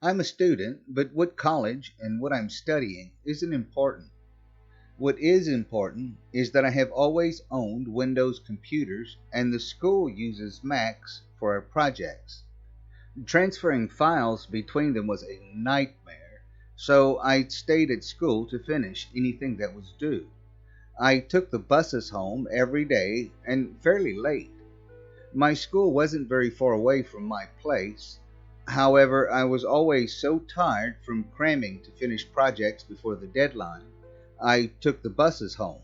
I'm a student, but what college and what I'm studying isn't important. What is important is that I have always owned Windows computers and the school uses Macs for our projects. Transferring files between them was a nightmare, so I stayed at school to finish anything that was due. I took the buses home every day and fairly late. My school wasn't very far away from my place. However, I was always so tired from cramming to finish projects before the deadline, I took the buses home.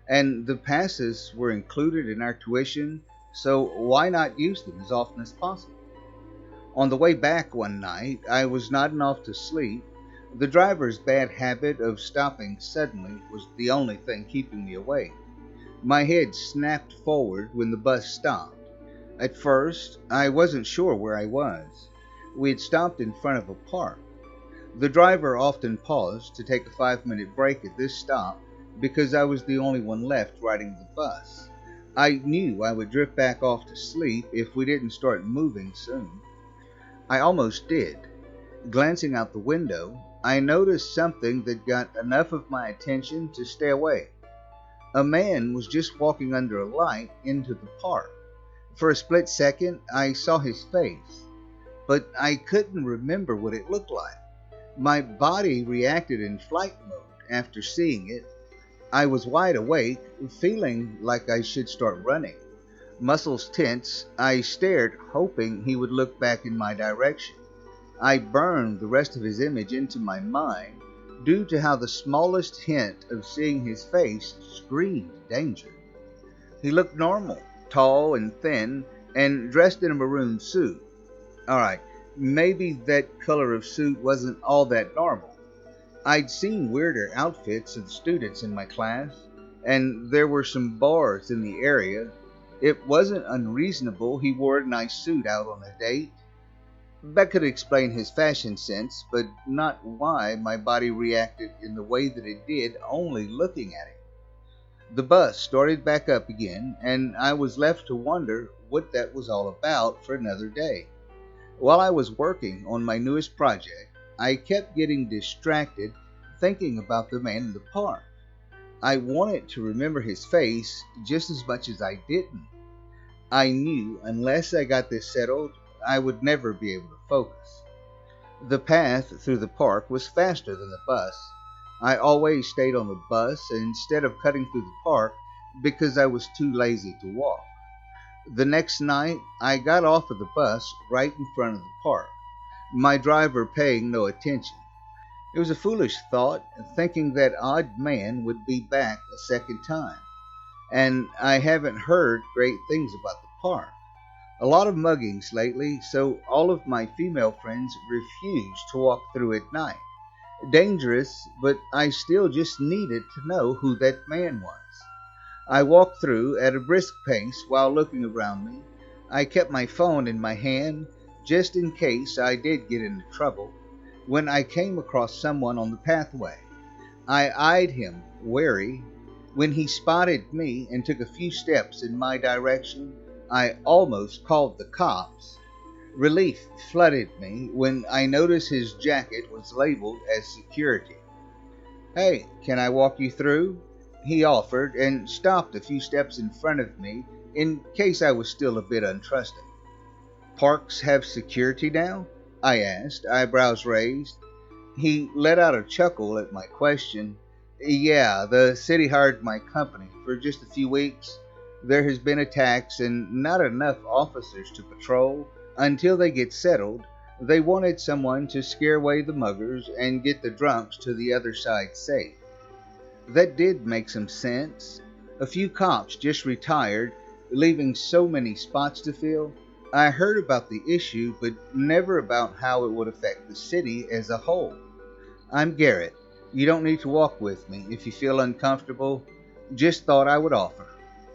And the passes were included in our tuition, so why not use them as often as possible? On the way back one night, I was nodding off to sleep. The driver's bad habit of stopping suddenly was the only thing keeping me awake. My head snapped forward when the bus stopped. At first, I wasn't sure where I was. We had stopped in front of a park. The driver often paused to take a 5-minute break at this stop because I was the only one left riding the bus. I knew I would drift back off to sleep if we didn't start moving soon. I almost did. Glancing out the window, I noticed something that got enough of my attention to stay awake. A man was just walking under a light into the park. For a split second, I saw his face, but I couldn't remember what it looked like. My body reacted in flight mode after seeing it. I was wide awake, feeling like I should start running. Muscles tense, I stared, hoping he would look back in my direction. I burned the rest of his image into my mind due to how the smallest hint of seeing his face screamed danger. He looked normal, tall and thin, and dressed in a maroon suit. Alright, maybe that color of suit wasn't all that normal. I'd seen weirder outfits of the students in my class, and there were some bars in the area. It wasn't unreasonable he wore a nice suit out on a date. That could explain his fashion sense, but not why my body reacted in the way that it did only looking at him. The bus started back up again, and I was left to wonder what that was all about for another day. While I was working on my newest project, I kept getting distracted thinking about the man in the park. I wanted to remember his face just as much as I didn't. I knew unless I got this settled, I would never be able to focus. The path through the park was faster than the bus. I always stayed on the bus instead of cutting through the park because I was too lazy to walk. The next night, I got off of the bus right in front of the park, my driver paying no attention. It was a foolish thought, thinking that odd man would be back a second time. And I haven't heard great things about the park. A lot of muggings lately, so all of my female friends refuse to walk through at night. Dangerous, but I still just needed to know who that man was. I walked through at a brisk pace while looking around me. I kept my phone in my hand just in case I did get into trouble. When I came across someone on the pathway, I eyed him, wary. When he spotted me and took a few steps in my direction, I almost called the cops. Relief flooded me when I noticed his jacket was labeled as security. "Hey, can I walk you through?" he offered and stopped a few steps in front of me in case I was still a bit untrusting. "Parks have security now?" I asked, eyebrows raised. He let out a chuckle at my question. "Yeah, the city hired my company for just a few weeks. There has been attacks and not enough officers to patrol. Until they get settled, they wanted someone to scare away the muggers and get the drunks to the other side safe." That did make some sense. A few cops just retired, leaving so many spots to fill. I heard about the issue, but never about how it would affect the city as a whole. "I'm Garrett. You don't need to walk with me if you feel uncomfortable. Just thought I would offer.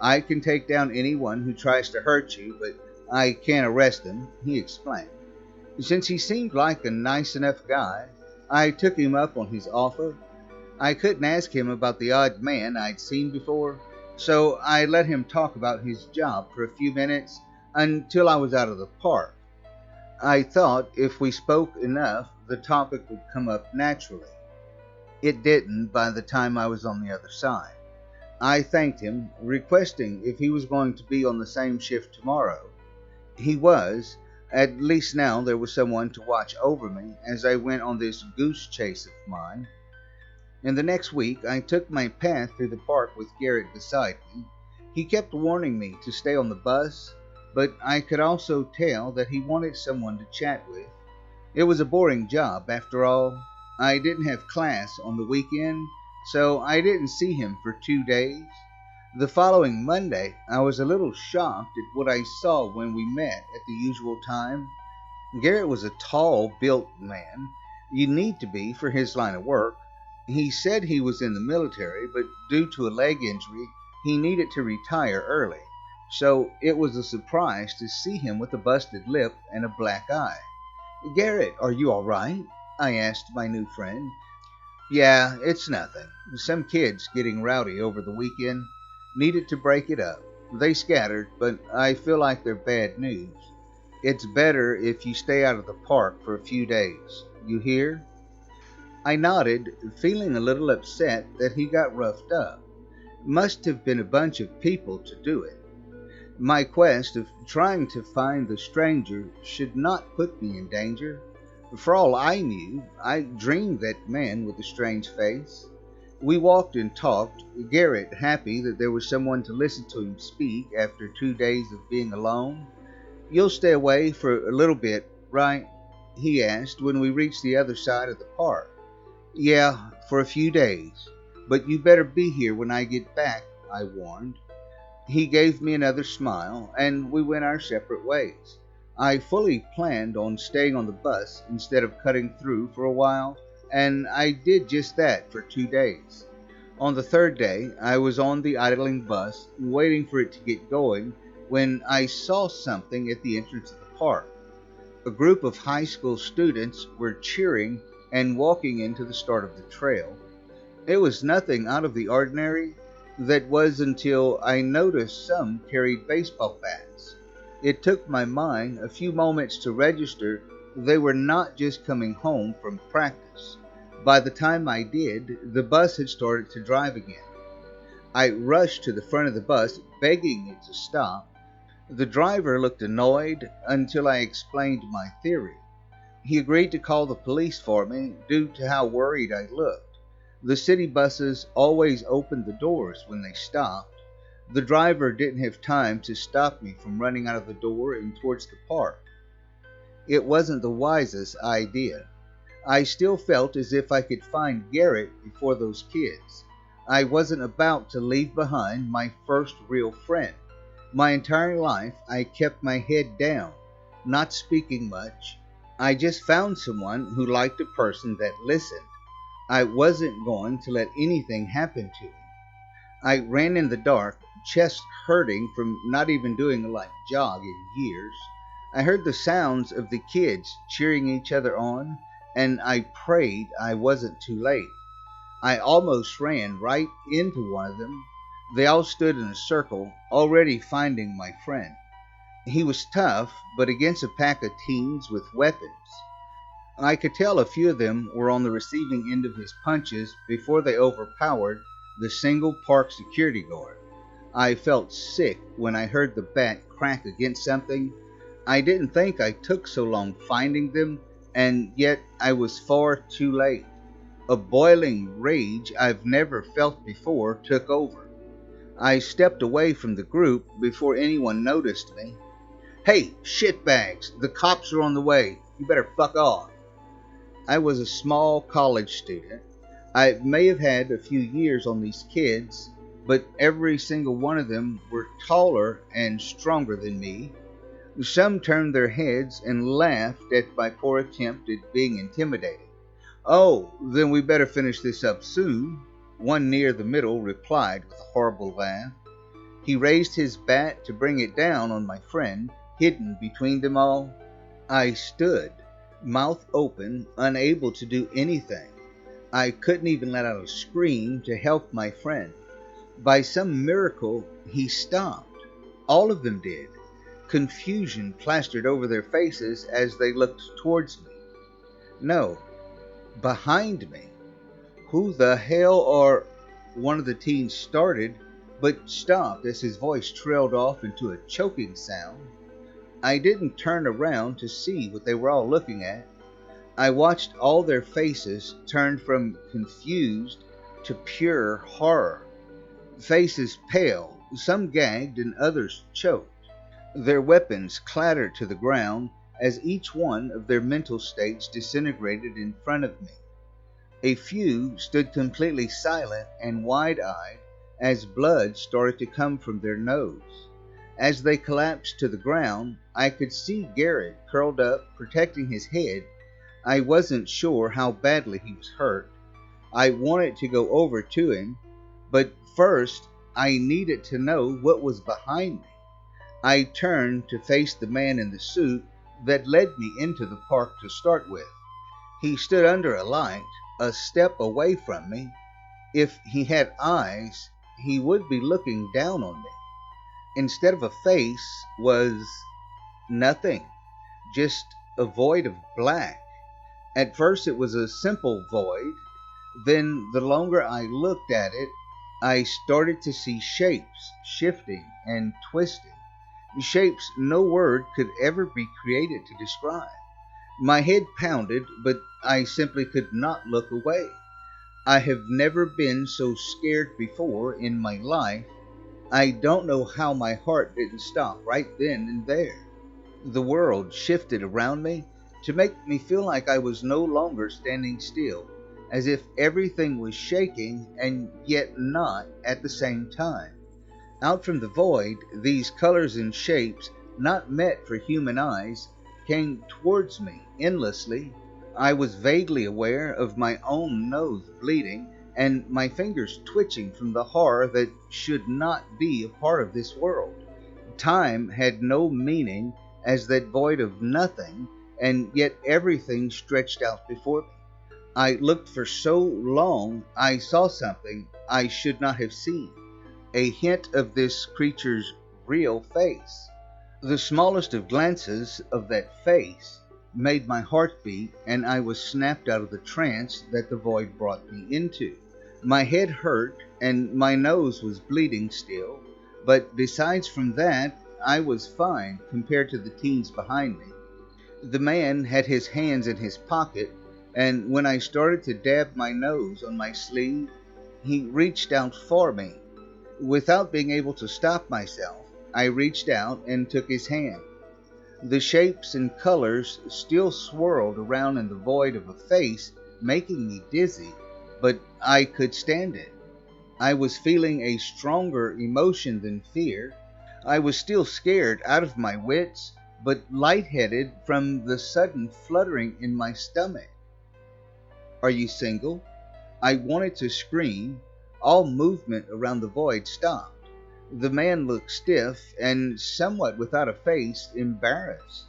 I can take down anyone who tries to hurt you, but I can't arrest them," he explained. Since he seemed like a nice enough guy, I took him up on his offer. I couldn't ask him about the odd man I'd seen before, so I let him talk about his job for a few minutes until I was out of the park. I thought if we spoke enough, the topic would come up naturally. It didn't by the time I was on the other side. I thanked him, requesting if he was going to be on the same shift tomorrow. He was. At least now there was someone to watch over me as I went on this goose chase of mine. In the next week, I took my path through the park with Garrett beside me. He kept warning me to stay on the bus, but I could also tell that he wanted someone to chat with. It was a boring job, after all. I didn't have class on the weekend, so I didn't see him for 2 days. The following Monday, I was a little shocked at what I saw when we met at the usual time. Garrett was a tall, built man. You need to be for his line of work. He said he was in the military, but due to a leg injury, he needed to retire early. So it was a surprise to see him with a busted lip and a black eye. "Garrett, are you all right?" I asked my new friend. "Yeah, it's nothing. Some kids getting rowdy over the weekend. Needed to break it up. They scattered, but I feel like they're bad news. It's better if you stay out of the park for a few days. You hear?" I nodded, feeling a little upset that he got roughed up. Must have been a bunch of people to do it. My quest of trying to find the stranger should not put me in danger. For all I knew, I dreamed that man with the strange face. We walked and talked, Garrett happy that there was someone to listen to him speak after 2 days of being alone. "You'll stay away for a little bit, right?" he asked when we reached the other side of the park. "Yeah, for a few days. But you better be here when I get back," I warned. He gave me another smile, and we went our separate ways. I fully planned on staying on the bus instead of cutting through for a while, and I did just that for 2 days. On the third day, I was on the idling bus, waiting for it to get going, when I saw something at the entrance of the park. A group of high school students were cheering and walking into the start of the trail. It was nothing out of the ordinary. That was until I noticed some carried baseball bats. It took my mind a few moments to register they were not just coming home from practice. By the time I did, the bus had started to drive again. I rushed to the front of the bus, begging it to stop. The driver looked annoyed until I explained my theory. He agreed to call the police for me due to how worried I looked. The city buses always opened the doors when they stopped. The driver didn't have time to stop me from running out of the door and towards the park. It wasn't the wisest idea. I still felt as if I could find Garrett before those kids. I wasn't about to leave behind my first real friend. My entire life I kept my head down, not speaking much. I just found someone who liked a person that listened. I wasn't going to let anything happen to him. I ran in the dark, chest hurting from not even doing a light jog in years. I heard the sounds of the kids cheering each other on, and I prayed I wasn't too late. I almost ran right into one of them. They all stood in a circle, already finding my friend. He was tough, but against a pack of teens with weapons. I could tell a few of them were on the receiving end of his punches before they overpowered the single park security guard. I felt sick when I heard the bat crack against something. I didn't think I took so long finding them, and yet I was far too late. A boiling rage I've never felt before took over. I stepped away from the group before anyone noticed me. "Hey, shitbags, the cops are on the way. You better fuck off." I was a small college student. I may have had a few years on these kids, but every single one of them were taller and stronger than me. Some turned their heads and laughed at my poor attempt at being intimidating. "Oh, then we better finish this up soon," one near the middle replied with a horrible laugh. He raised his bat to bring it down on my friend, hidden between them all. I stood, mouth open, unable to do anything. I couldn't even let out a scream to help my friend. By some miracle, he stopped. All of them did. Confusion plastered over their faces as they looked towards me. No, behind me. Who the hell are... One of the teens started, but stopped as his voice trailed off into a choking sound. I didn't turn around to see what they were all looking at. I watched all their faces turn from confused to pure horror. Faces pale, some gagged and others choked. Their weapons clattered to the ground as each one of their mental states disintegrated in front of me. A few stood completely silent and wide-eyed as blood started to come from their nose. As they collapsed to the ground, I could see Garrett curled up, protecting his head. I wasn't sure how badly he was hurt. I wanted to go over to him, but first I needed to know what was behind me. I turned to face the man in the suit that led me into the park to start with. He stood under a light, a step away from me. If he had eyes, he would be looking down on me. Instead of a face was nothing, just a void of black. At first it was a simple void. Then the longer I looked at it, I started to see shapes shifting and twisting. Shapes no word could ever be created to describe. My head pounded, but I simply could not look away. I have never been so scared before in my life. I don't know how my heart didn't stop right then and there. The world shifted around me to make me feel like I was no longer standing still, as if everything was shaking and yet not at the same time. Out from the void, these colors and shapes, not meant for human eyes, came towards me endlessly. I was vaguely aware of my own nose bleeding and my fingers twitching from the horror that should not be a part of this world. Time had no meaning as that void of nothing, and yet everything stretched out before me. I looked for so long I saw something I should not have seen, a hint of this creature's real face. The smallest of glances of that face made my heart beat, and I was snapped out of the trance that the void brought me into. My head hurt, and my nose was bleeding still, but besides from that, I was fine compared to the teens behind me. The man had his hands in his pocket, and when I started to dab my nose on my sleeve, he reached out for me. Without being able to stop myself, I reached out and took his hand. The shapes and colors still swirled around in the void of a face, making me dizzy, but I could stand it. I was feeling a stronger emotion than fear. I was still scared out of my wits, but lightheaded from the sudden fluttering in my stomach. "Are you single?" I wanted to scream. All movement around the void stopped. The man looked stiff and somewhat without a face, embarrassed.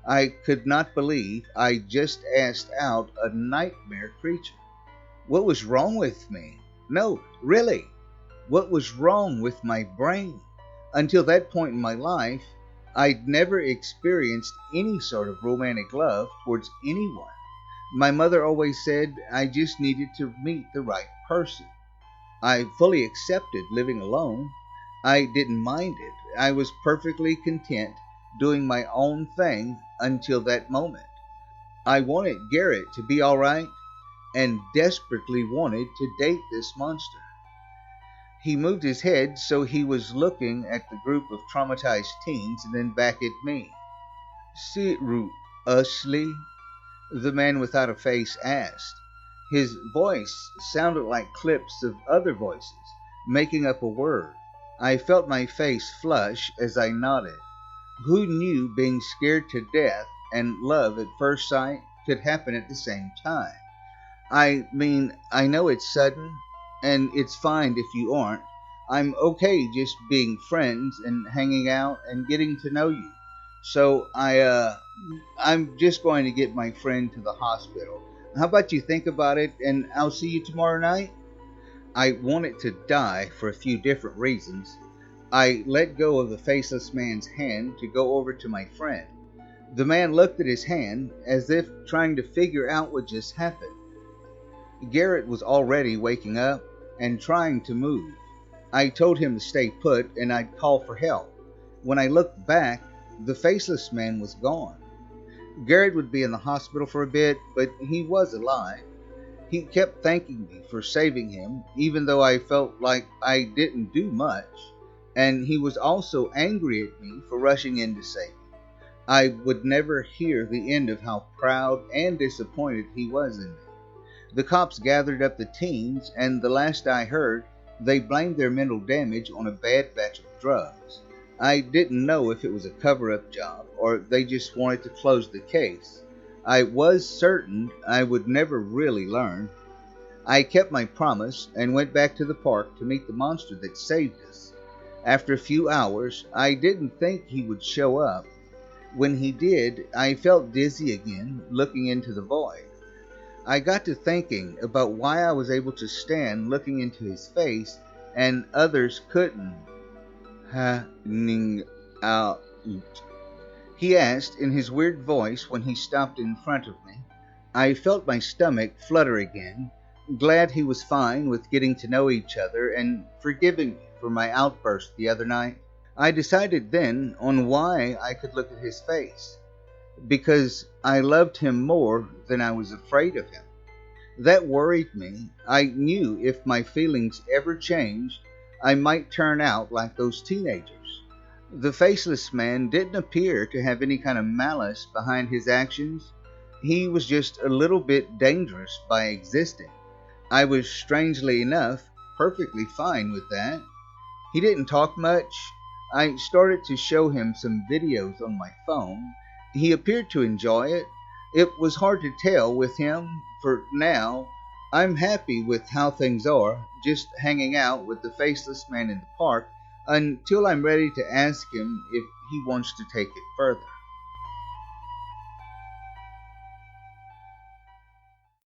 I could not believe I just asked out a nightmare creature. What was wrong with me? No, really, what was wrong with my brain? Until that point in my life, I'd never experienced any sort of romantic love towards anyone. My mother always said I just needed to meet the right person. I fully accepted living alone. I didn't mind it. I was perfectly content doing my own thing until that moment. I wanted Garrett to be all right and desperately wanted to date this monster. He moved his head so he was looking at the group of traumatized teens and then back at me. "Seriously?" the man without a face asked. His voice sounded like clips of other voices, making up a word. I felt my face flush as I nodded. Who knew being scared to death and love at first sight could happen at the same time? I mean, I know it's sudden, and it's fine if you aren't. I'm okay just being friends and hanging out and getting to know you. So I'm just going to get my friend to the hospital. How about you think about it, and I'll see you tomorrow night? I wanted to die for a few different reasons. I let go of the faceless man's hand to go over to my friend. The man looked at his hand as if trying to figure out what just happened. Garrett was already waking up and trying to move. I told him to stay put and I'd call for help. When I looked back, the faceless man was gone. Garrett would be in the hospital for a bit, but he was alive. He kept thanking me for saving him, even though I felt like I didn't do much, and he was also angry at me for rushing in to save him. I would never hear the end of how proud and disappointed he was in me. The cops gathered up the teens, and the last I heard, they blamed their mental damage on a bad batch of drugs. I didn't know if it was a cover-up job or they just wanted to close the case. I was certain I would never really learn. I kept my promise and went back to the park to meet the monster that saved us. After a few hours, I didn't think he would show up. When he did, I felt dizzy again, looking into the void. I got to thinking about why I was able to stand looking into his face and others couldn't. Happening out? He asked in his weird voice when he stopped in front of me. I felt my stomach flutter again, glad he was fine with getting to know each other and forgiving me for my outburst the other night. I decided then on why I could look at his face. Because I loved him more than I was afraid of him. That worried me. I knew if my feelings ever changed, I might turn out like those teenagers. The faceless man didn't appear to have any kind of malice behind his actions. He was just a little bit dangerous by existing. I was, strangely enough, perfectly fine with that. He didn't talk much. I started to show him some videos on my phone. He appeared to enjoy it. It was hard to tell with him. For now, I'm happy with how things are, just hanging out with the faceless man in the park until I'm ready to ask him if he wants to take it further.